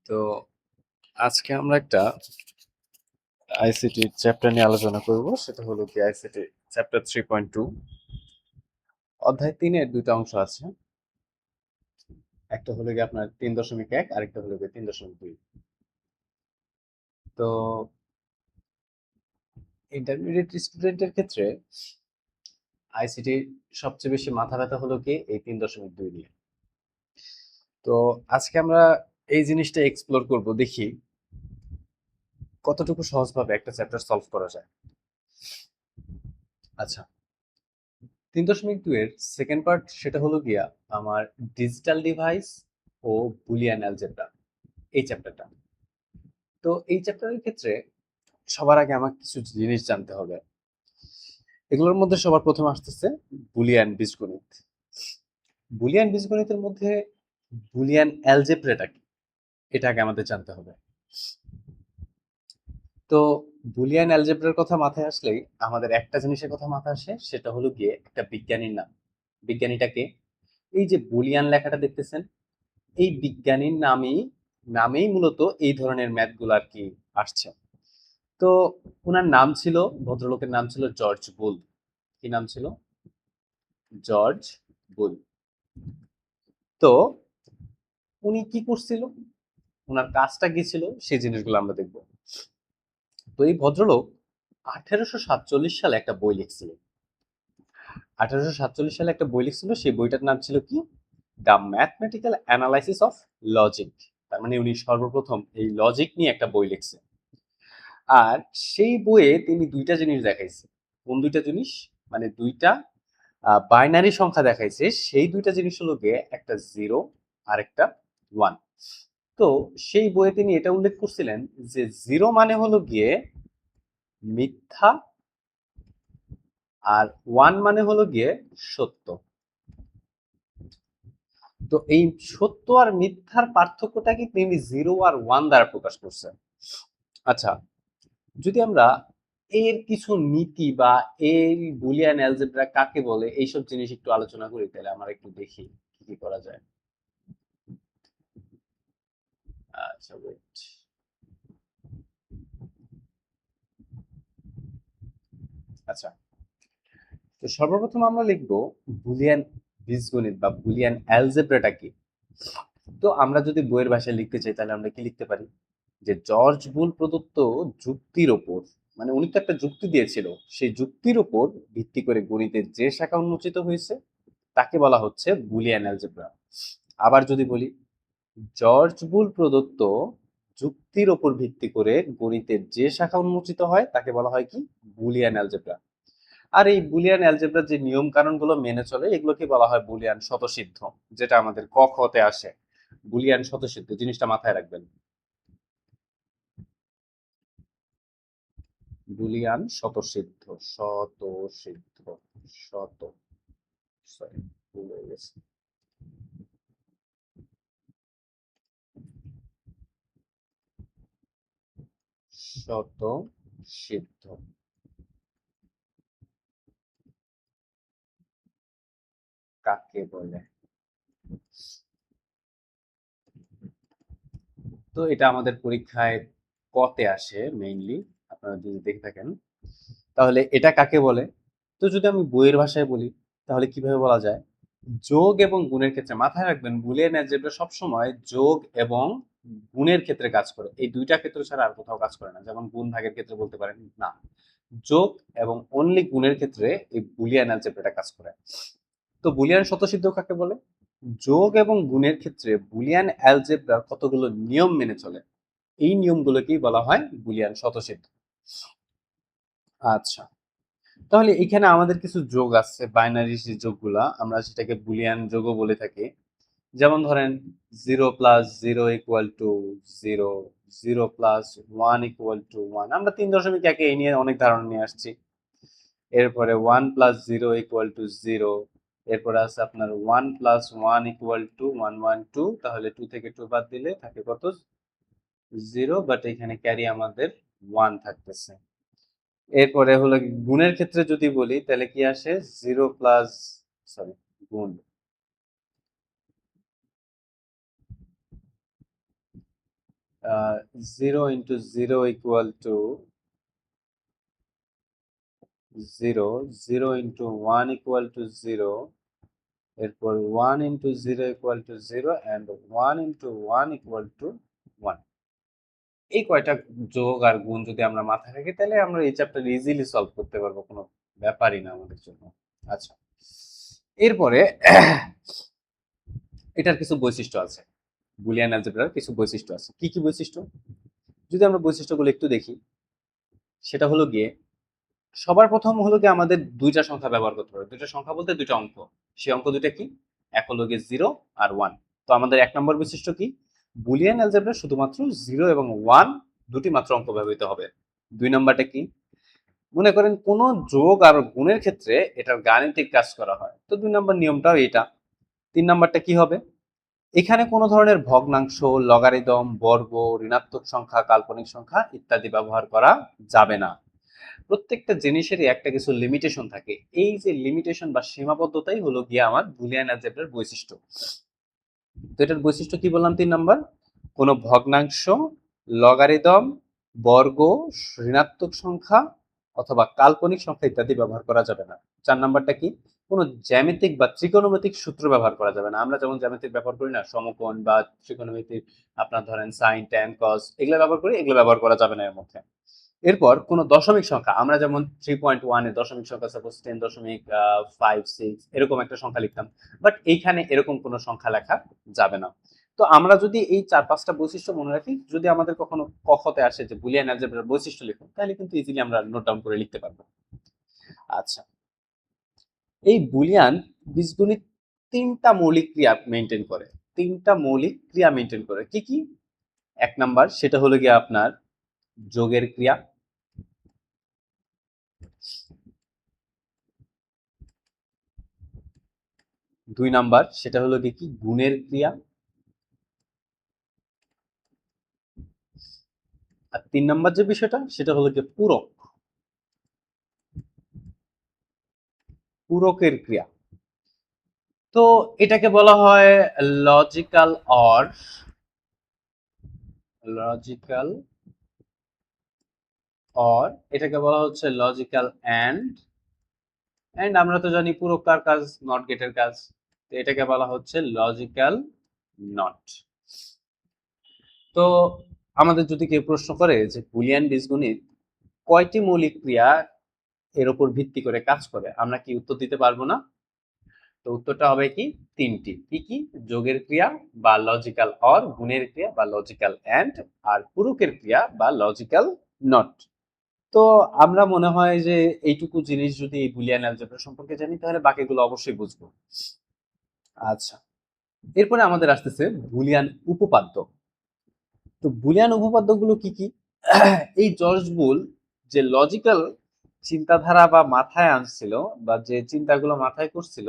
তো আজকে আমরা একটা আইসিটি চ্যাপ্টার নিয়ে আলোচনা করব। সেটা হলো কি আইসিটি চ্যাপ্টার 3.2 অধ্যায় 3-এর দুইটা অংশ আছে। একটা হলো গিয়ে আপনার 3.1 আরেকটা হলো গিয়ে 3.2। তো ইন্টারমিডিয়েট স্টুডেন্টের ক্ষেত্রে আইসিটি সবচেয়ে বেশি মাথা ব্যথা হলো কি এই 3.2 নিয়ে। তো আজকে আমরা এই জিনিসটা এক্সপ্লোর করব, দেখি কতটুকু সহজভাবে একটা চ্যাপ্টার সলভ করা যায়। আচ্ছা, 3.2 এর সেকেন্ড পার্ট সেটা হলো গিয়া আমার ডিজিটাল ডিভাইস ও বুলিয়ান অ্যালজেব্রা, এই চ্যাপ্টারটা। তো এই চ্যাপ্টারের ক্ষেত্রে সবার আগে আমার কিছু জিনিস জানতে হবে। এগুলোর মধ্যে সবার প্রথমে আসতেছে বুলিয়ান বীজগণিত। বুলিয়ান বীজগণিতের মধ্যে বুলিয়ান অ্যালজেব্রাটা কি, এটা আগে আমাদের জানতে হবে। তো বুলিয়ান অ্যালজেব্রার কথা মাথায় আসলেই আমাদের একটা জিনিসের কথা মাথায় আসে, সেটা হলো গিয়ে একটা বিজ্ঞানীর নাম। বিজ্ঞানীটাকে, এই যে বুলিয়ান লেখাটা দেখতেছেন, এই বিজ্ঞানীর নামেই মূলত এই ধরনের ম্যাথগুলো আর কি আসছে। তো ওনার নাম ছিল, ভদ্রলোকের নাম ছিল জর্জ বুল। কি নাম ছিল? জর্জ বুল। তো উনি কি করছিল, ওনার কাজটা কি ছিল, সেই জিনিসগুলো আমরা দেখব। তো এই ভদ্রলোক 1847 সালে একটা বই লিখছিলেন। 1847 সালে একটা বই লিখছিল, সেই বইটার নাম ছিল কি? The mathematical analysis of logic. তার মানে উনি সর্বপ্রথম এই লজিক নিয়ে একটা বই লিখছে। আর সেই বইয়ে তিনি দুইটা জিনিস দেখাইছে। কোন দুইটা জিনিস? মানে দুইটা বাইনারি সংখ্যা দেখাইছে। সেই দুইটা জিনিস হলো গিয়ে একটা 0 আর একটা 1। তো সেই বইয়ে তিনি এটা উল্লেখ করছিলেন যে 0 মানে হলো গিয়ে মিথ্যা, আর 1 মানে হলো গিয়ে সত্য। তো এই সত্য আর মিথ্যার পার্থক্যটাকে তিনি 0 আর 1 দ্বারা প্রকাশ করছেন। আচ্ছা, যদি আমরা এর কিছু নীতি বা এই বুলিয়ান অ্যালজেব্রা কাকে বলে এইসব জিনিস একটু আলোচনা করি, তাহলে আমরা একটু দেখি কি কি করা যায়। আচ্ছা, ওয়েট। আচ্ছা, তো সর্বপ্রথম আমরা লিখবো বুলিয়ান বীজগণিত বা বুলিয়ান অ্যালজেব্রাটা কি। তো আমরা যদি বইয়ের ভাষায় লিখতে চাই তাহলে আমরা কি লিখতে পারি, যে জর্জ বুল প্রদত্ত যুক্তির ওপর, মানে উনি তো একটা যুক্তি দিয়েছিল, সেই যুক্তির উপর ভিত্তি করে গণিতের যে শাখা উন্মোচিত হয়েছে তাকে বলা হচ্ছে বুলিয়ান অ্যালজেব্রা। আবার যদি বলি, জর্জ বুল প্রদত্ত যুক্তির ওপর ভিত্তি করে গণিতের যে শাখা উন্মোচিত হয় তাকে বলা হয় কি? Boolean algebra. আর এই বুলিয়ান অ্যালজেব্রার যে নিয়ম কানুন গুলো মেনে চলে এগুলোকে বলা হয় বুলিয়ান স্বতঃসিদ্ধ, যেটা আমাদের ক খ তে আসে। বুলিয়ান স্বতঃসিদ্ধ জিনিসটা মাথায় রাখবেন। বুলিয়ান স্বতঃসিদ্ধ, স্বতঃসিদ্ধ, শত, সরি ভুল হয়ে গেছে। স্বতঃসিদ্ধ কাকে বলে? তো এটা আমাদের পরীক্ষায় কতে আসে মেইনলি, আপনারা যদি দেখে থাকেন। তাহলে এটা কাকে বলে? তো যদি আমি বইয়ের ভাষায় বলি তাহলে কিভাবে বলা যায়? যোগ এবং গুণের ক্ষেত্রে, মাথায় রাখবেন বুলিয়ান অ্যালজেব্রা সবসময় যোগ এবং গুণের ক্ষেত্রে কাজ করে, এই দুইটা ক্ষেত্র ছাড়া আর কোথাও কাজ করে না। যেমন গুণ ভাগের ক্ষেত্রে বলতে পারেন না, যোগ এবং অনলি গুণের ক্ষেত্রে এই বুলিয়ান অ্যালজেব্রাটা কাজ করে। তো বুলিয়ান স্বতঃসিদ্ধ কাকে বলে? যোগ এবং গুণের ক্ষেত্রে বুলিয়ান অ্যালজেব্রার কতগুলো নিয়ম মেনে চলে, এই নিয়মগুলোকেই বলা হয় বুলিয়ান স্বতঃসিদ্ধ। আচ্ছা, তাহলে এখানে আমাদের কিছু যোগ আছে, বাইনারি যে যোগগুলা আমরা সেটাকে বুলিয়ান যোগও বলে থাকি। যেমন ধরেন 0+0 = 0, 0+1 = 1। আমরা 3.1 এই নিয়ে অনেক ধারণা নিয়ে আসছি। এরপরে 1+0 = 0, এরপরে আছে আপনার 1+1 = 112। তাহলে 2 থেকে 2 বাদ দিলে থাকে কত? 0, বাট এখানে ক্যারি আমাদের 1 থাকতেছে। এরপরে হলো গুণের ক্ষেত্রে যদি বলি তাহলে কি আসে? 0 প্লাস, সরি, গুণ 0 into 0 equal to 0, 0 into 1 equal to 0, এরপর 1 into 0 equal to 0 and 1 into 1 equal to 1। এই কয়টা যোগ আর গুণ যদি আমরা মাথায় রাখি তাহলে আমরা এই চ্যাপ্টার ইজিলি সলভ করতে পারবো, কোনো ব্যাপারই না আমাদের জন্য। আচ্ছা, এরপরে এটার কিছু বৈশিষ্ট্য আছে, বুলিয়ান অ্যালজেব্রার কিছু বৈশিষ্ট্য আছে। কি কি বৈশিষ্ট্য? যদি আমরা বৈশিষ্ট্যগুলো একটু দেখি, সেটা হলো গিয়ে সবার প্রথম হলো গিয়ে আমাদের দুইটা সংখ্যা ব্যবহার করতে হবে। দুইটা সংখ্যা বলতে দুইটা অঙ্ক। সেই অঙ্ক দুইটা কি? এক হলো গিয়ে 0 আর 1। তো আমাদের এক নম্বর বৈশিষ্ট্য কি? বুলিয়ান অ্যালজেব্রা শুধুমাত্র 0 এবং 1 দুটি মাত্র অঙ্ক ব্যবহৃত হবে। দুই নম্বরটা কি? মনে করেন কোনো যোগ আর গুণের ক্ষেত্রে এটার গাণিতিক কাজ করা হয়, তো দুই নম্বর নিয়মটাও এটা। তিন নম্বরটা কি হবে? এখানে কোনো ধরনের ভগ্নাংশ, লগারিদম, বর্গ, ঋণাত্মক সংখ্যা, কাল্পনিক সংখ্যা ইত্যাদি ব্যবহার করা যাবে না। প্রত্যেকটা জিনিসেরই একটা কিছু লিমিটেশন থাকে। এই যে লিমিটেশন বা সীমাবদ্ধতাই হলো গিয়ে আমার বুলিয়ান অ্যালজেব্রার বৈশিষ্ট্য। তো এটার বৈশিষ্ট্য কি বললাম? তিন নাম্বার, কোনো ভগ্নাংশ, লগারিদম, বর্গ, ঋণাত্মক সংখ্যা অথবা কাল্পনিক সংখ্যা ইত্যাদি ব্যবহার করা যাবে না। চার নাম্বারটা কি? কোনো জ্যামিতিক বা ত্রিকোণমিতিক সূত্র ব্যবহার করা যাবে না। আমরা যেমন জ্যামিতিক ব্যবহার করি না, সমকোণ বা ত্রিকোণমিতিক, আপনার ধরেন সাইন, ট্যান, কস, এগুলো ব্যবহার করি, এগুলো ব্যবহার করা যাবে না এর মধ্যে। এরপর কোন দশমিক সংখ্যা, আমরা যেমন 3.1 এর দশমিক সংখ্যা সাপোজ 10.56 এরকম একটা সংখ্যা লিখতাম, বাট এইখানে এরকম কোনো সংখ্যা লেখা যাবে না। তো আমরা যদি এই চার পাঁচটা বৈশিষ্ট্য মনে রাখি, যদি আমাদের কখনো কখতে আসে যে বুলিয়ান অ্যালজেব্রার বৈশিষ্ট্য লিখুন, তাহলে কিন্তু ইজিলি আমরা নোট ডাউন করে লিখতে পারবো। আচ্ছা, এই বুলিয়ান বীজগণিত তিনটা মৌলিক ক্রিয়া মেনটেন করে। তিনটা মৌলিক ক্রিয়া মেনটেন করে। কি কি? এক নাম্বার, সেটা হলো গিয়ে আপনার যোগের ক্রিয়া। দুই নাম্বার, সেটা হলো কি গুণের ক্রিয়া। আর তিন নাম্বার যে বিষয়টা, সেটা হলো কি পূরক, পূরকের ক্রিয়া। তো এটাকে বলা হয় লজিক্যাল অর, লজিক্যাল অর, এটাকে বলা হচ্ছে লজিক্যাল এন্ড। এন্ড আমরা তো জানি পূরক কার কাজ? নট গেটের কাজ। তো এটাকে বলা হচ্ছে লজিক্যাল নট। তো আমাদের যদি কেউ প্রশ্ন করে যে বুলিয়ান বীজগণিত কয়টি মৌলিক ক্রিয়া এর উপর ভিত্তি করে কাজ করে, আমরা কি উত্তর দিতে পারবো না? তো উত্তরটা হবে কি? তিনটি। কি কি? যোগের ক্রিয়া বা লজিক্যাল অর, গুণের ক্রিয়া বা লজিক্যাল এন্ড, আর পূরকের ক্রিয়া বা লজিক্যাল নট। তো আমরা মনে হয় যে এইটুকু জিনিস যদি এই বুলিয়ান অ্যালজেব্রা সম্পর্কে জানি, তাহলে বাকিগুলো অবশ্যই বুঝবো। আচ্ছা, এরপরে আমাদের আসতেছে বুলিয়ান উপপাদ্য। তো বুলিয়ান উপপাদ্যগুলো কি কি? এই জর্জ বুল যে লজিক্যাল চিন্তাধারা বা মাথায় আনছিল, বা যে চিন্তাগুলো মাথায় করছিল,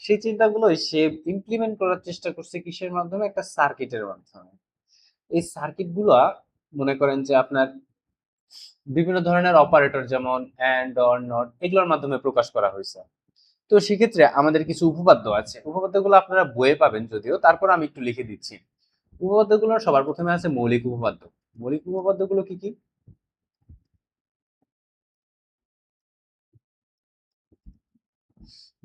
সেই চিন্তাগুলো সে ইমপ্লিমেন্ট করার চেষ্টা করছে কিসের মাধ্যমে? একটা সার্কিটের মাধ্যমে। এই সার্কিট গুলা মনে করেন যে আপনার বিভিন্ন ধরনের অপারেটর, যেমন অ্যান্ড, অর, নট, এগুলোর মাধ্যমে প্রকাশ করা হয়েছে। তো সেক্ষেত্রে আমাদের কিছু উপপাদ্য আছে। উপপাদ্যগুলো আপনারা বইয়ে পাবেন যদিও, তারপর আমি একটু লিখে দিচ্ছি। উপপাদ্যগুলো সবার প্রথমে আছে মৌলিক উপপাদ্য। মৌলিক উপপাদ্যগুলো কি কি?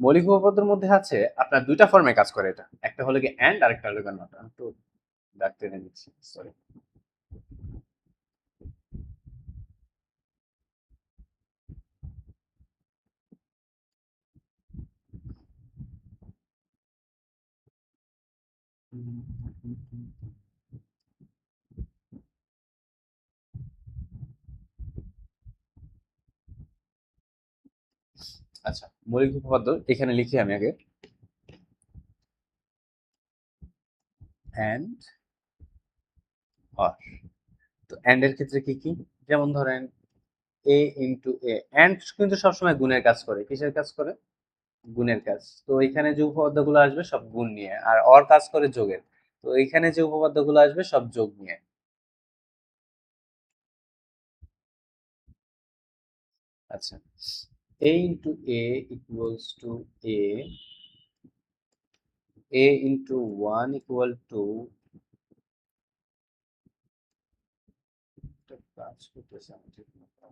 মৌলিক উপপাদ্যের মধ্যে আছে আপনার দুইটা ফর্মে কাজ করে এটা, একটা হলো কি এন্ড আর একটা হলো কি নট। আমি একটু দাগ টেনে নিচ্ছি, সরি। আচ্ছা, মৌলিক উপপাদ্য এখানে লিখি আমি আগে, এন্ড অর। তো এন্ড এর ক্ষেত্রে কি কি? যেমন ধরেন এ ইন্টু এ, এন্ড কিন্তু সবসময় গুণের কাজ করে। কিসের কাজ করে? গুণের কাজ। তো এখানে যে উপপাদ্যগুলো আসবে সব গুণ নিয়ে, আর অর কাজ করে যোগের। তো এখানে যে উপপাদ্যগুলো আসবে সব যোগ নিয়ে। আচ্ছা, a into a equals to a into 1 equal to একটা কাজ করতেছে আমি ঠিক মতো।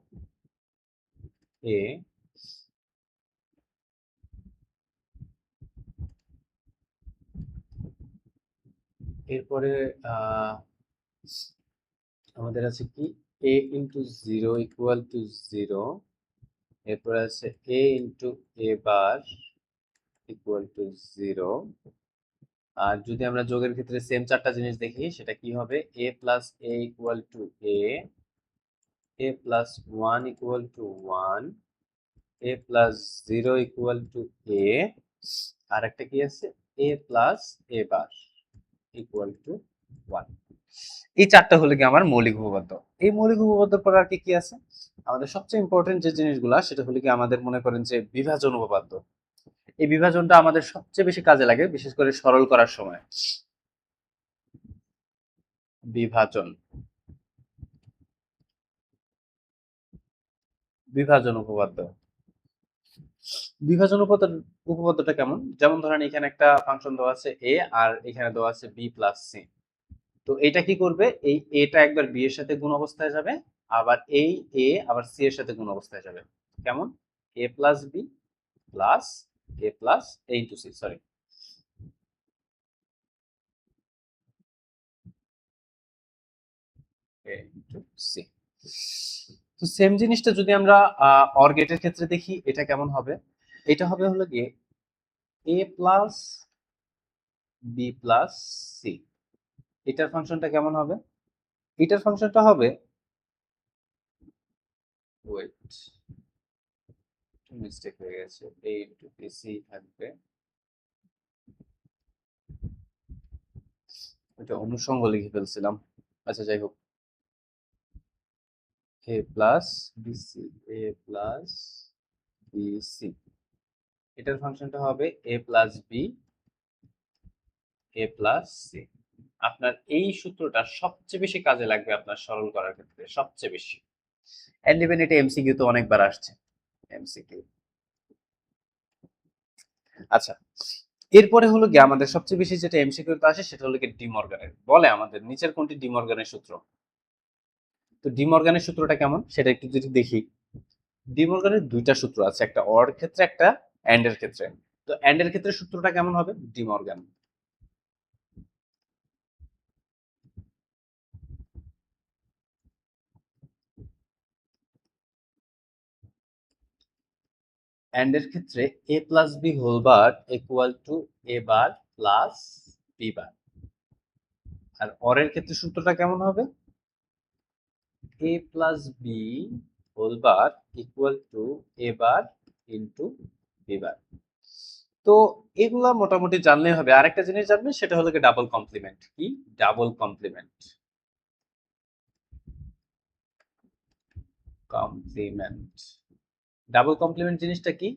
এ এরপরে আহ আমাদের আছে কি A into zero equal to zero, এরপরে আছে A into A bar equal to zero. আর যদি আমরা যোগের ক্ষেত্রে সেম চারটা জিনিস দেখি সেটা কি হবে, A plus A equal to A plus one equal to one, A plus zero equal to A, আর একটা কি আছে A plus A bar equal to one. এই চারটা হলো কি আমার মৌলিক উপপাদ্য। এই মৌলিক উপপাদ্যের পর আর কি কি আছে, আমাদের সবচেয়ে ইম্পর্টেন্ট যে জিনিসগুলা সেটা হলো কি আমাদের মনে করেন যে বিভাজন উপপাদ্য। এই বিভাজনটা আমাদের সবচেয়ে বেশি কাজে লাগে, বিশেষ করে সরল করার সময়। বিভাজন বিভাজন উপপাদ্য। বিভাজন উপপাদ্যটা কেমন, যেমন ধরেন এখানে একটা ফাংশন দেওয়া আছে এ আর এখানে দেওয়া আছে বি প্লাস সি। তো এটা কি করবে, এই এটা একবার বি এর সাথে গুণ অবস্থায় যাবে, আবার এই এ আবার সি এর সাথে গুণ অবস্থায় যাবে। কেমন, এ প্লাস বি প্লাস এ প্লাস এ ইন্টু সি, সরি, এ ইন্টু সি। তো সেম জিনিসটা যদি আমরা অর গেটের ক্ষেত্রে দেখি এটা কেমন হবে, এটা হবে হলো গিয়ে A plus B plus C. এটার ফাংশনটা কেমন হবে, এটার ফাংশনটা হবে, ওয়েট মিস্টেক হয়ে গেছে, এ ইন্টু বি সি থাকবে, এটা অনুষঙ্গ লিখে ফেলছিলাম, আচ্ছা যাই হোক, এ প্লাস বিসি, এ প্লাস বিসি, এটার ফাংশনটা হবে A plus B A plus C. আপনার এই সূত্রটা সবচেয়ে বেশি কাজে লাগবে আপনার সরল করার ক্ষেত্রে, সবচেয়ে বেশি। এন্ড ইভেন এটা এমসিকিউ তো অনেকবার আসছে, এমসিকিউ। আচ্ছা, এরপরে হলো গিয়ে আমাদের সবচেয়ে বেশি যেটা এমসিকিউ তে আসে সেটা হলো গিয়ে ডিমর্গানের, বলে আমাদের নিচের কোনটি ডিমর্গানের সূত্র। তো ডিমর্গানের সূত্রটা কেমন সেটা একটু যদি দেখি, ডিমর্গানের দুইটা সূত্র আছে, একটা অর ক্ষেত্রে একটা এন্ড এর ক্ষেত্রে। তো এন্ড এর ক্ষেত্রে সূত্রটা কেমন হবে, ডিমর্গান। এন্ড এর ক্ষেত্রে A plus B whole bar equal to A bar plus B bar. আর অর এর ক্ষেত্রে সূত্রটা কেমন হবে, A plus B whole bar equal to A bar into B bar. তো এগুলা মোটামুটি জানলেই হবে। আরেকটা জিনিস জানবেন সেটা হলো কি ডাবল কমপ্লিমেন্ট। কি double complement, complement double complement জিনিসটা কি,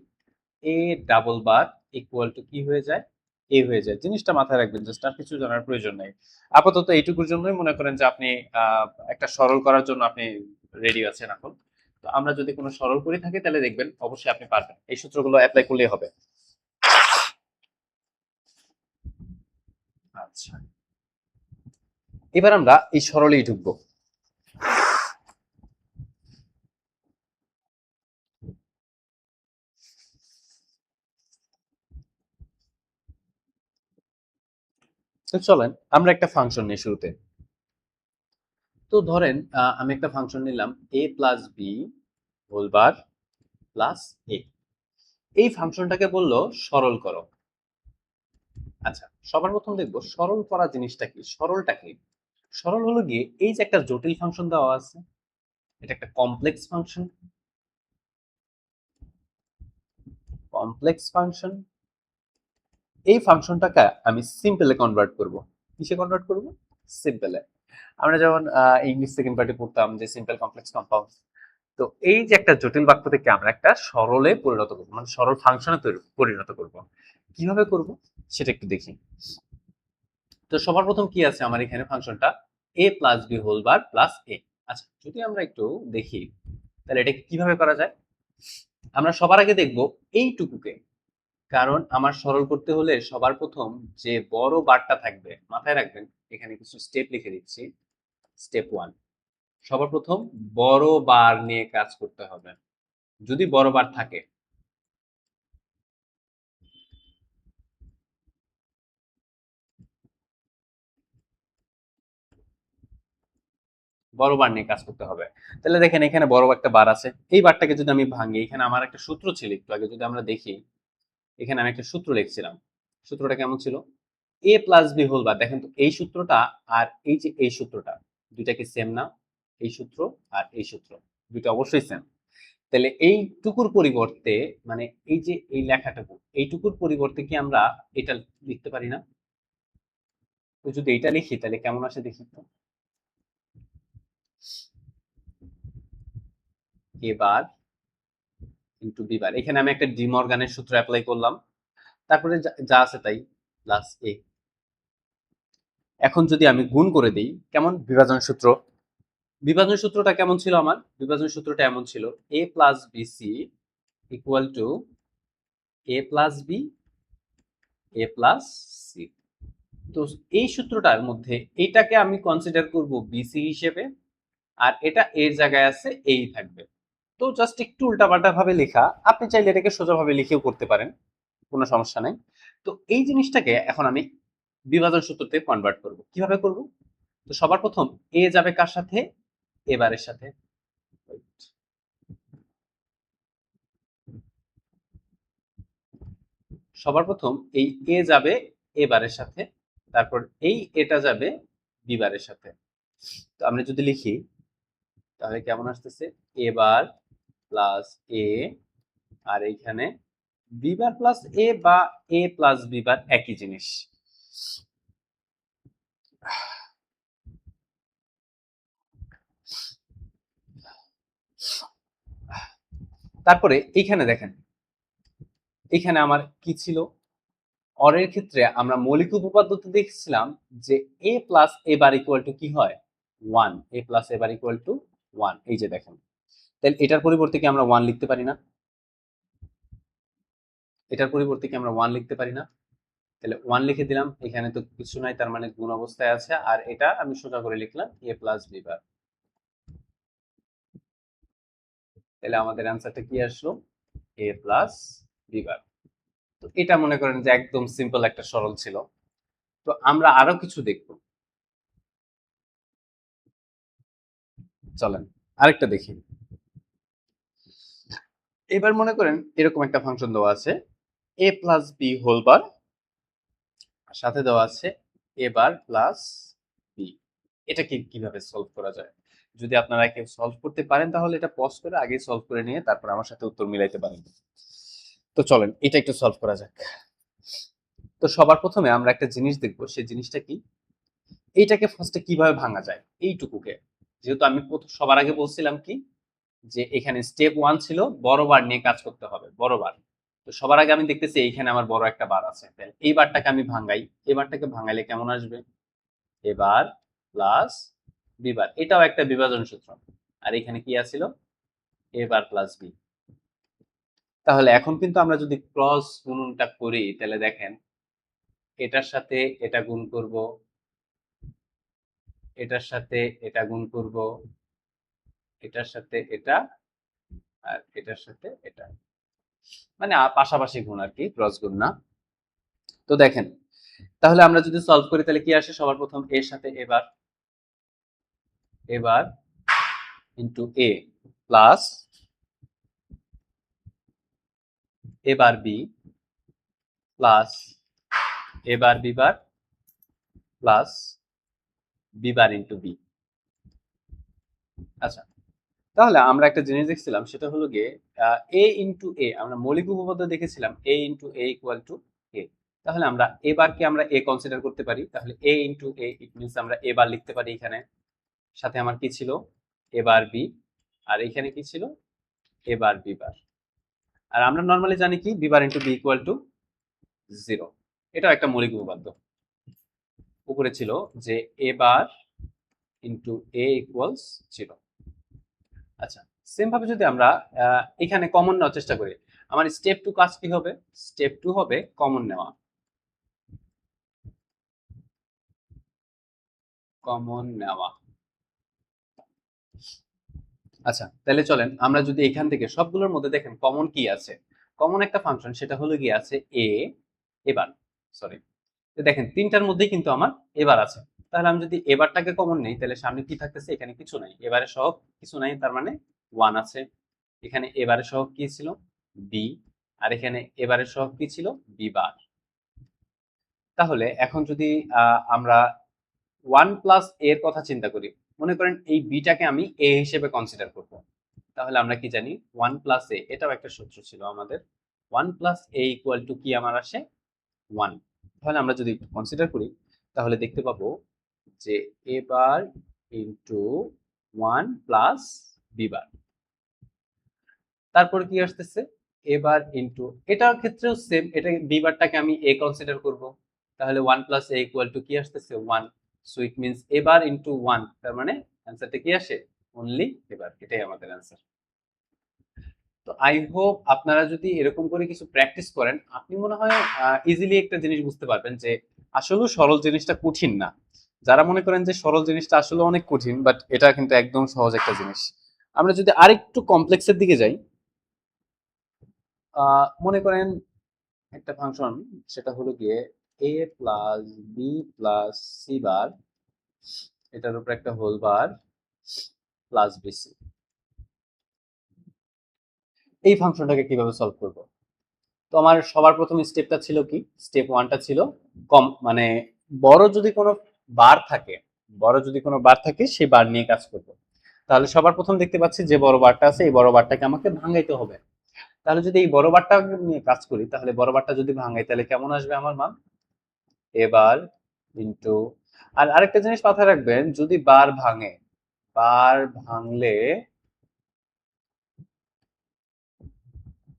A double bar equal to কি হয়ে যায়, এ হয়ে যায়। জিনিসটা মাথায় রাখবেন, জাস্ট আর কিছু জানার প্রয়োজন নেই। আপাতত এইটুকুর জন্যই মনে করেন যে আপনি একটা সরল করার জন্য আপনি রেডি আছেন এখন। তো আমরা যদি কোনো সরল করে থাকি তাহলে দেখবেন অবশ্যই আপনি পারবেন, এই সূত্রগুলো অ্যাপ্লাই করলেই হবে। আচ্ছা, এবার আমরা এই সরলেই ঢুকবো। তো চলেন আমরা একটা ফাংশন নিই শুরুতে। তো ধরেন আমি একটা ফাংশন নিলাম A plus B whole bar plus A. এই ফাংশনটাকে বললো সরল করো। আচ্ছা, সবার প্রথম দেখবো সরল করা জিনিসটা কি, সরলটা কি। সরল হলো গিয়ে এই যে একটা জটিল ফাংশন দেওয়া আছে, এটা একটা কমপ্লেক্স ফাংশন, কমপ্লেক্স ফাংশন। এই ফাংশনটাকে আমি সিম্পলে কনভার্ট করব। কিসে কনভার্ট করব, সিম্পলে। আমরা যেমন ইংলিশ সেকেন্ড পার্টে পড়তাম যে সিম্পল কমপ্লেক্স কম্পাউন্ড। তো এই যে একটা জটিল বাক্য থেকে আমরা একটা সরলে পরিণত করবো, মানে সরল ফাংশনে পরিণত করব। কিভাবে করব সেটা একটু দেখি। তো সবার প্রথম কি আছে আমার এখানে ফাংশনটা A plus B whole bar plus A. আচ্ছা, যদি আমরা একটু দেখি তাহলে এটা কিভাবে করা যায়। আমরা সবার আগে দেখব এইটুকুকে, কারণ আমার সরল করতে হলে সবার প্রথম যে বড় বারটা থাকবে, মাথায় রাখবেন এখানে কিছু স্টেপ লিখে দিচ্ছি। স্টেপ ওয়ান, সবার প্রথম বড় বার নিয়ে কাজ করতে হবে। যদি বড় বার থাকে, বড় বার নিয়ে কাজ করতে হবে। তাহলে দেখেন এখানে বড় একটা বার আছে, এই বারটাকে যদি আমি ভাঙি, এখানে আমার একটা সূত্র ছিল, একটু আগে যদি আমরা দেখি, এখানে আমি একটা সূত্র লিখছিলাম। সূত্রটা কেমন ছিল? এ প্লাস বি হোল বার। দেখেন তো এই সূত্রটা আর এই যে এই সূত্রটা, দুইটা কি সেম না? এই সূত্র আর এই সূত্র দুইটা অবশ্যই সেম। তাহলে এইটুকুর পরিবর্তে, মানে এই যে এই লেখাটুকু, এইটুকুর পরিবর্তে কি আমরা এটা লিখতে পারি না? তো যদি এটা লিখি তাহলে কেমন আসে দেখি তো। এবার ইন্টু বি বার, এখানে আমি একটা ডি মর্গানের সূত্র অ্যাপ্লাই করলাম, তারপরে যা যা আছে তাই প্লাস এ। এখন যদি আমি গুণ করে দিই, কেমন বিভাজন সূত্র? বিভাজন সূত্রটা কেমন ছিল আমার? বিভাজন সূত্রটা এমন ছিল, A plus B C equal to A plus B A plus C. তো এই সূত্রটার মধ্যে এইটাকে আমি কনসিডার করব বিসি হিসেবে, আর এটা এর জায়গায় আছে এই থাকবে। তো জাস্ট একটু উল্টাপাল্টা ভাবে লেখা, আপনি চাইলে এটাকে সোজাভাবে লিখেও করতে পারেন, কোনো সমস্যা নাই। তো এই জিনিসটাকে এখন আমি বিভাজন সূত্রতে কনভার্ট করব। কিভাবে করব? তো সবার প্রথম এ যাবে কার সাথে? এবারের সাথে। সবার প্রথম এই এ যাবে এবারের সাথে, তারপর এই এটা যাবে বিবারের সাথে। তো আমরা যদি লিখি তাহলে কেমন আসতেছে? এবার প্লাস এ, আর এইখানে বিবার প্লাস এ, বা এ প্লাস বিবার একই জিনিস। তারপরে এইখানে দেখেন, এখানে আমার কি ছিল? অরের ক্ষেত্রে আমরা মৌলিক উপপাদ্যতে দেখছিলাম যে A plus A bar equal to কি হয়? One. A plus A bar equal to one. এই যে দেখেন, তাহলে এটার পরিবর্তে কি আমরা ওয়ান লিখতে পারি না? এটার পরিবর্তে কি আমরা ওয়ান লিখতে পারি না? তাহলে ওয়ান লিখে দিলাম, এখানে তো কিছু নাই, তার মানে গুণ অবস্থায় আছে, আর এটা আমি সোজা করে লিখলাম এ প্লাস বি বার। তাহলে আমাদের অ্যান্সারটা কি আসলো? এ প্লাস বি বার। তো এটা মনে করেন যে একদম সিম্পল একটা সরল ছিল। তো আমরা আরো কিছু দেখব, চলেন আরেকটা দেখি। এবার মনে করেন এরকম একটা ফাংশন দেওয়া আছে, এ প্লাস বি হোল বার, সাথে দেওয়া আছে এ বার প্লাস বি। এটা কিভাবে সলভ করা যায়? যদি আপনারা কেউ সলভ করতে পারেন তাহলে এটা পজ করে আগে সলভ করে নিয়ে তারপর আমার সাথে উত্তর মিলাইতে পারেন। তো চলেন এটা একটু সলভ করা যাক। তো সবার প্রথমে আমরা একটা জিনিস দেখবো, সেই জিনিসটা কি? এইটাকে ফার্স্টে কিভাবে ভাঙা যায়, এইটুকুকে। যেহেতু আমি সবার আগে বলছিলাম কি, যে এখানে স্টেপ ওয়ান ছিল বড় বার নিয়ে কাজ করতে হবে, বড় বার। তো সবার আগে আমি দেখতেছি এইখানে আমার বড় একটা বার আছে, এই বারটাকে আমি ভাঙাই। এই বারটাকে ভাঙাইলে কেমন আসবে? এবার প্লাস বিবার, এটাও একটা বিভাজন সূত্র। আর এখানে কি আছিল? এ বার প্লাস বি। তাহলে এখন কিন্তু আমরা যদি ক্রস গুণনটা করি তাহলে দেখেন, এটার সাথে এটা গুণ করব, এটার সাথে এটা গুণ করব, এটার সাথে এটা, আর এটার সাথে এটা, মানে পাশাপাশি গুণ আর কি, ক্রস গুণ না। তো দেখেন, তাহলে আমরা যদি সলভ করি তাহলে কি আসে? সবার প্রথম এর সাথে এবার, A bar into A plus A bar B plus A bar B bar plus B bar into B. আচ্ছা, তাহলে আমরা একটা জিনিস দেখছিলাম, সেটা হলো গিয়ে এ ইন্টু এ, আমরা মৌলিক উপপাদ্য দেখেছিলাম এ ইন্টু এ ইকুয়াল টু এ। তাহলে আমরা এবারকে আমরা এ কনসিডার করতে পারি, তাহলে এ ইন্টু এ ইট মিনস আমরা এবার লিখতে পারি এখানে। সাথে আমার কি ছিল? এবার বি, আর এখানে কি ছিল? এবার বি বার। আর আমরা নর্মালি জানি কি, B bar into B equal to zero. এটাও একটা মৌলিক উপপাদ্য। উপরে ছিল যে A bar into A equals zero. আচ্ছা, সেম ভাবে যদি আমরা এখানে কমন নেওয়ার চেষ্টা করি, আমার স্টেপ টু কাজ কি হবে? স্টেপ টু হবে কমন নেওয়া। কমন নেওয়া, আচ্ছা, তাহলে চলেন আমরা যদি এখান থেকে সবগুলোর মধ্যে দেখেন কমন কি আছে। কমন একটা ফাংশন, সেটা হলো গিয়ে আছে এবার, সরি, দেখেন তিনটার মধ্যেই কিন্তু আমার এবার আছে। তাহলে আমি যদি এবারটাকে কমন নেই, তাহলে সামনে কি থাকতেছে? এখানে কিছু নাই, এবারে সহগ কিছু নাই, তার মানে 1 আছে। এখানে এবারে সহগ কি ছিল? বি। আর এখানে এবারে সহগ কি ছিল? B bar. তাহলে এখন যদি আমরা 1 প্লাস এর কথা চিন্তা করি, মনে করেন এই বিটাকে আমি এ হিসেবে কনসিডার করব, তাহলে আমরা কি জানি 1 প্লাস এ, এটাও একটা সূত্র ছিল আমাদের। 1 প্লাস এ ইকুয়াল টু কি আমার আসে? 1। তাহলে আমরা যদি কনসিডার করি, তাহলে দেখতে পাবো যে A bar into 1 plus B bar. তারপর কি আসতেছে? এ বার ইন্টু, এটার ক্ষেত্রেও সেম, এটা বি বারটাকে আমি এ কনসিডার করব, তাহলে 1 প্লাস এ ইকুয়াল টু কি আসতেছে? 1। So it means a bar into 1, তার মানে অ্যান্সারটা কি আসে? অনলি এবার। এটাই আমাদের অ্যান্সার। তো আই হোপ আপনারা যদি এরকম করে কিছু প্র্যাকটিস করেন, আপনি মনে হয় ইজিলি একটা জিনিস বুঝতে পারবেন যে আসলে সরল জিনিসটা কঠিন না। যারা মনে করেন যে সরল জিনিসটা আসলে অনেক কঠিন, বাট এটা কিন্তু একদম সহজ একটা জিনিস। আমরা যদি আরেকটু কমপ্লেক্সের দিকে যাই, মনে করেন একটা ফাংশন, সেটা হলো গিয়ে A plus B plus C bar, এটার উপর একটা হোল বার প্লাস বিসি। এই ফাংশনটাকে কিভাবে সলভ করব? তো আমার সবার প্রথম স্টেপটা ছিল কি? স্টেপ ওয়ানটা ছিল কম, মানে বড় যদি কোনো বার থাকে, বড় যদি কোনো বার থাকে সেই বার নিয়ে কাজ করব। তাহলে সবার প্রথম দেখতে পাচ্ছি যে বড় বারটা আছে, এই বড় বারটাকে আমাকে ভাঙাইতে হবে। তাহলে যদি এই বড় বারটা নিয়ে কাজ করি, তাহলে বড় বারটা যদি ভাঙাই, তাহলে কেমন আসবে আমার মান? এবার ইন্টু, আর আরেকটা জিনিস মাথায় রাখবেন, যদি বার ভাঙে, বার ভাঙলে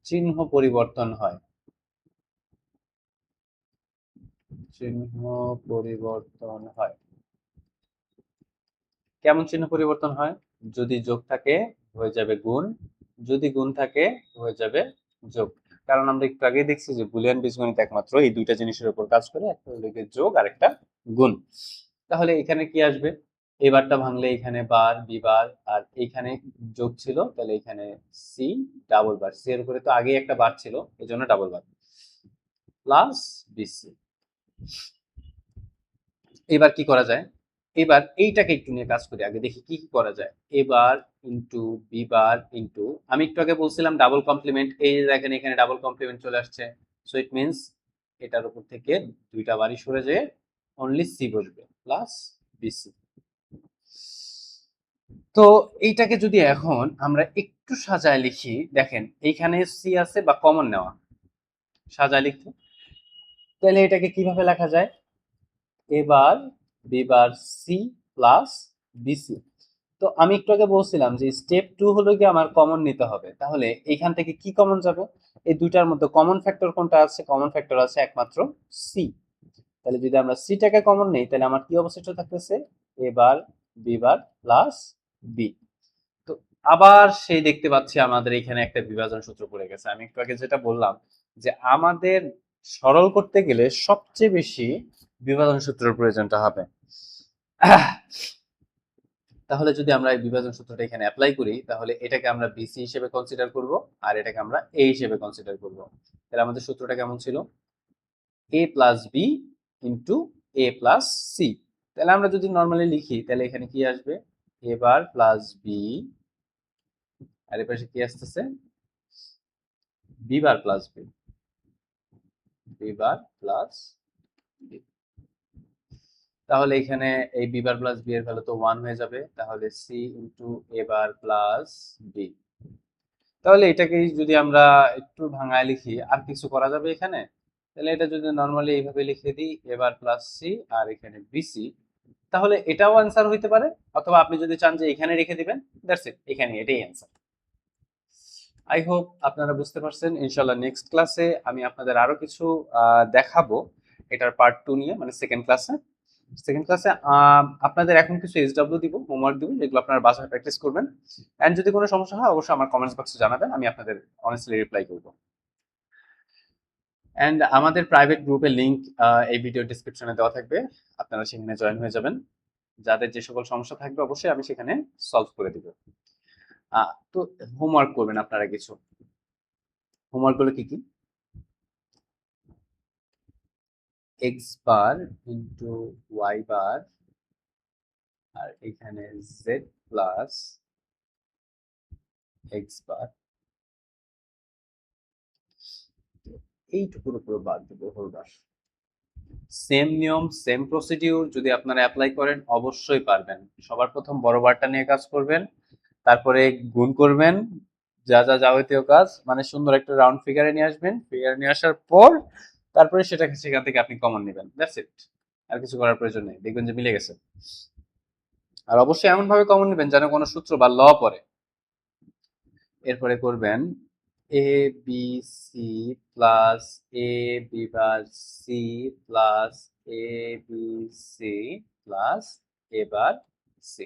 চিহ্ন পরিবর্তন হয়, চিহ্ন পরিবর্তন হয়। কেমন চিহ্ন পরিবর্তন হয়? যদি যোগ থাকে হয়ে যাবে গুণ, যদি গুণ থাকে হয়ে যাবে যোগ। কারণ আমরা একটু আগেই দেখছি যে বুলিয়ান বীজগণিত একমাত্র এই দুইটা জিনিসের উপর কাজ করে, একটা হলো গিয়ে যোগ আর একটা গুণ। তাহলে এখানে কি আসবে? এবারটা ভাঙলে এখানে বার বি বার, আর এইখানে যোগ ছিল, তাহলে এখানে সি ডাবল বার, সি এর উপরে তো আগেই একটা বার ছিল, এই জন্য ডাবল বার প্লাস বিসি। এবার কি করা যায়? এবার এইটাকে একটু নিয়ে কাজ করি, আগে দেখি কি কি করা যায়। এবার ইন্টু বি বার ইন্টু, আমি একটু আগে বলছিলাম ডাবল কমপ্লিমেন্ট, এই যে দেখেন এখানে ডাবল কমপ্লিমেন্ট চলে আসছে। সো ইট মিনস এটার উপর থেকে দুইটা বারই সরে যেয়ে অনলি সি বসবে প্লাস বিসি। তো এইটাকে যদি এখন আমরা একটু সাজায় লিখি, দেখেন এইখানে সি আছে বা কমন নেওয়া, সাজায় লিখতে, তাহলে এটাকে কিভাবে লেখা যায়? এবার বিবার সি প্লাস বিসি। তো আমি একটু আগে বলছিলাম যে স্টেপ 2 হলো কি আমার কমন নিতে হবে, তাহলে এখান থেকে কি কমন যাবে? এই দুইটার মধ্যে কমন ফ্যাক্টর কোনটা আছে? কমন ফ্যাক্টর আছে একমাত্র সি। তাহলে যদি আমরা সিটাকে কমন নেই, তাহলে আমার কি অবশিষ্ট থাকতেছে? এবার বিবার প্লাস বি। তো আবার সেই দেখতে পাচ্ছি আমাদের এখানে একটা বিভাজন সূত্র পড়ে গেছে। আমি একটু আগে যেটা বললাম যে আমাদের সরল করতে গেলে সবচেয়ে বেশি বিভাজন সূত্রের প্রয়োজনটা হবে। তাহলে যদি আমরা এই বিভাজন সূত্রটা এখানে অ্যাপ্লাই করি, তাহলে এটাকে আমরা বিসি হিসেবে কনসিডার করব, আর এটাকে আমরা এ হিসেবে কনসিডার করব। তাহলে আমাদের সূত্রটা কেমন ছিল? A plus B into A plus C. তাহলে আমরা যদি নর্মালি লিখি, তাহলে এখানে কি আসবে? এ বার প্লাস বি, আর এর পাশে কি আসতেছে? B bar plus B, B bar plus B. তাহলে এখানে এই বি বার প্লাস বি এর ভ্যালু তো 1 হয়ে যাবে, তাহলে C into A bar plus B. তাহলে এটাকে যদি আমরা একটু ভাঙায় লিখি, আর কিছু করা যাবে এখানে? তাহলে এটা যদি নর্মালি এইভাবে লিখে দিই, এবার প্লাস সি আর এখানে বিসি, তাহলে এটাও অ্যান্সার হইতে পারে। অথবা আপনি যদি চান যে এখানে রেখে দিবেন, দ্যাটস ইট, এখানে এটাই অ্যান্সার। আই হোপ আপনারা বুঝতে পারছেন। ইনশাল্লাহ নেক্সট ক্লাসে আমি আপনাদের আরো কিছু দেখাবো, এটার পার্ট 2 নিয়ে, মানে সেকেন্ড ক্লাসে আপনাদের এখন কিছু এসডব্লিউ দিব, হোমওয়ার্ক দিব, যেগুলো আপনারা বাসায় প্র্যাকটিস করবেন। এন্ড যদি কোনো সমস্যা হয় অবশ্যই আমার কমেন্টস বক্সে জানাবেন, আমি আপনাদের অনেস্টলি রিপ্লাই করব। এন্ড আমাদের প্রাইভেট গ্রুপের লিংক এই ভিডিও ডেসক্রিপশনে দেওয়া থাকবে, আপনারা সেখানে জয়েন হয়ে যাবেন। যাদের যে সকল সমস্যা থাকবে অবশ্যই আমি সেখানে সলভ করে দিব। তো হোমওয়ার্ক করবেন আপনারা কিছু। হোমওয়ার্ক গুলো কি কি? X bar into y bar, আর এখানে জেড প্লাস এক্স বার, এইটুকুর উপর বাদ দেবো হোল বার। সেম নিয়ম সেম প্রসিডিউর যদি আপনারা অ্যাপ্লাই করেন অবশ্যই পারবেন। সবার প্রথম বড় বারটা নিয়ে কাজ করবেন, তারপরে গুণ করবেন, যা যা যাবতীয় কাজ মানে সুন্দর একটা রাউন্ড ফিগারে নিয়ে আসবেন। ফিগারে নিয়ে আসার পর তারপরে সেটাকে সেখান থেকে আপনি কমন নেবেন। দ্যাটস ইট, আর কিছু করার প্রয়োজন নেই, দেখবেন যে মিলে গেছে। আর অবশ্যই এমন ভাবে কমন নেবেন যেন কোনো সূত্র বা ল পড়ে। এরপরে করবেন A B C plus A B bar C plus A B C plus A bar C.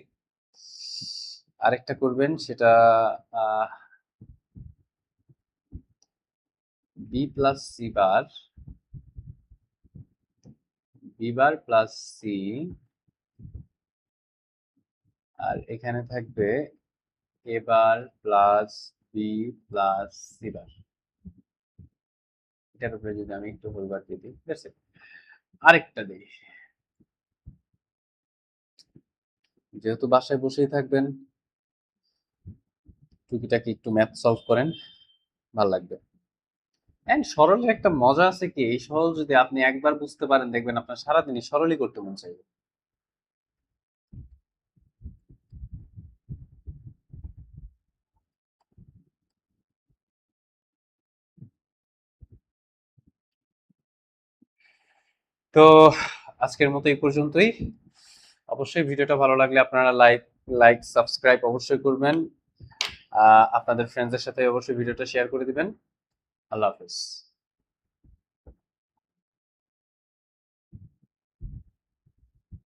আরেকটা করবেন সেটা B plus C bar, B bar plus C, আর এখানে থাকবে A bar plus B plus C bar. এটার উপরে যদি আমি একটু হোল বার দিয়ে দিই, ঠিক আছে। আরেকটা দিই, যেহেতু বাসায় বসেই থাকবেন টুকিটাকি একটু ম্যাথ সলভ করেন, ভালো লাগবে। এন্ড সরলের একটা মজা আছে কি, এই সরল যদি আপনি একবার বুঝতে পারেন দেখবেন আপনার সারাদিনই সরলই করতে মন চাইবে। তো আজকের মতো এই পর্যন্তই। অবশ্যই ভিডিওটা ভালো লাগলে আপনারা লাইক সাবস্ক্রাইব অবশ্যই করবেন। আপনাদের ফ্রেন্ডসদের সাথে অবশ্যই ভিডিওটা শেয়ার করে দিবেন। আল্লাহ হাফেজ।